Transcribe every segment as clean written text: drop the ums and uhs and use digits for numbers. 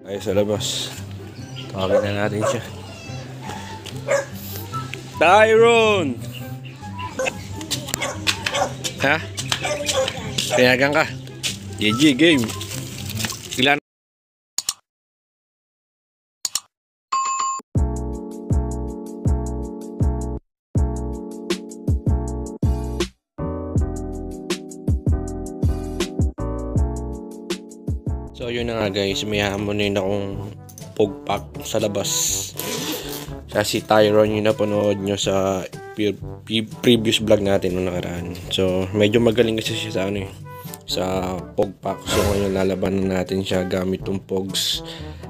Ay, sa labas. Tawagin na natin siya. Tyron! Ha? Pinagang ka? GG, game. Ilan? So yun na nga guys, may hamonin akong pugpak sa labas. Kasi Tyron yung napanood nyo sa previous vlog natin nung nakaraan. So medyo magaling kasi siya sa sa pugpak. So ngayon lalabanan natin siya gamit tong pogs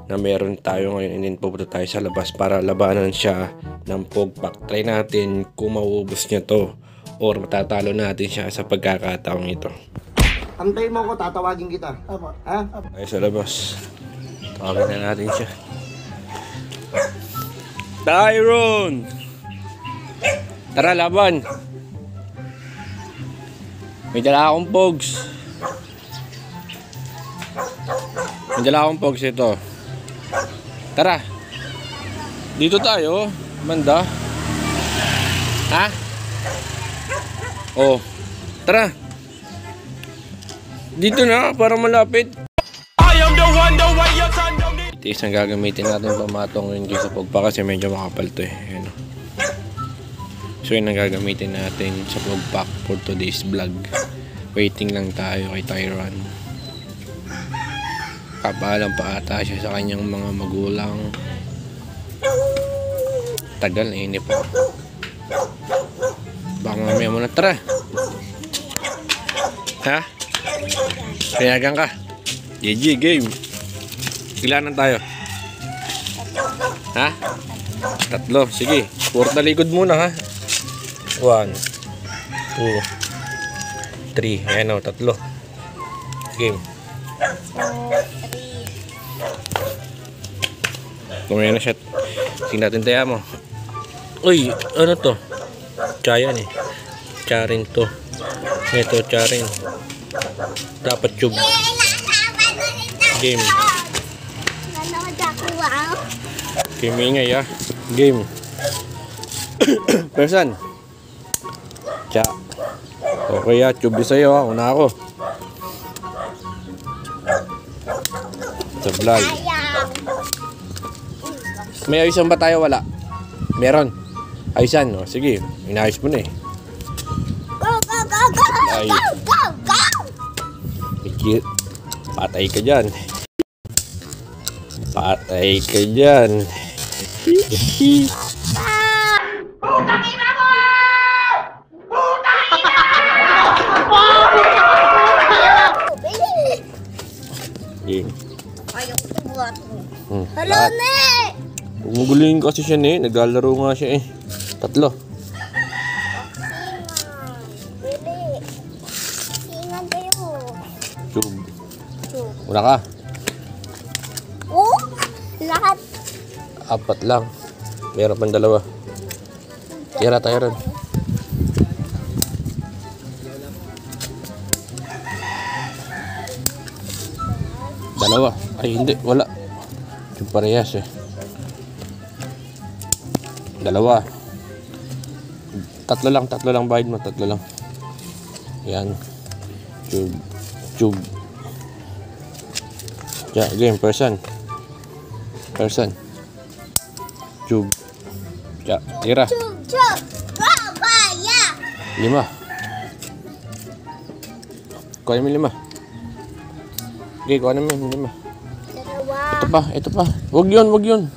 na meron tayo ngayon, and then pupunta tayo sa labas para labanan siya ng pugpak. Try natin kung mauubos niya to or matatalo natin siya sa pagkakataong ito. Antayin mo ako, tatawagin kita. Apo. Ha? Ay, sa labas. Tawagin na natin siya. Tyron! Tara, laban! May dala akong pogs. May dala akong pogs ito. Tara! Dito tayo, banda. Ha? Oh, tara! Dito na, para malapit. Itiis ang gagamitin natin pamatong ngayon sa pugpak kasi medyo makapal to eh. Ayan. So yun ang gagamitin natin sa pugpak for today's vlog. Waiting lang tayo kay Tyron. Kapalang pa ata siya sa kanyang mga magulang. Tagal na inip po. Baka mamaya muna, tara. Ha? Pinagang ka? GG, game. Ilanan tayo? Ha? Tatlo, sige. Puro talikod muna ha. 1 2 3. Ayan o, tatlo. Game. Kumaya na siya. Tingnan natin tayo mo. Uy, ano to? Chayan eh. Charin to. Ito, charin. Dapat tube. Game. Game ingay ah. Game. Person. Cha. Okay ah, tube sa'yo ah. Una ako. Sablay. May ayusan ba tayo? Wala. Meron. Ayusan. O, sige. Inayos mo na eh. Ay. Patay ka dyan. Patay ka dyan. Putang ina mo! Putang ina! Ayaw ko buhat mo. Hello, ne! Umugulin kasi siya ne. Naglalaro nga siya eh. Tatlo. Tube. Una ka. Oh? Lahat. 4 lang. Meron pang 2. Tira tayo rin. Dalawa. Ay hindi, wala. Yung parehas eh. 2. 3 lang bayad mo. 3 lang. Yan. Tube. Yeah, game, person. Tube. Yeah, tira. Babaya. 5. Kuha namin 5. Okay, kuha namin 5. Dalawa. Ito pa. Wag yun.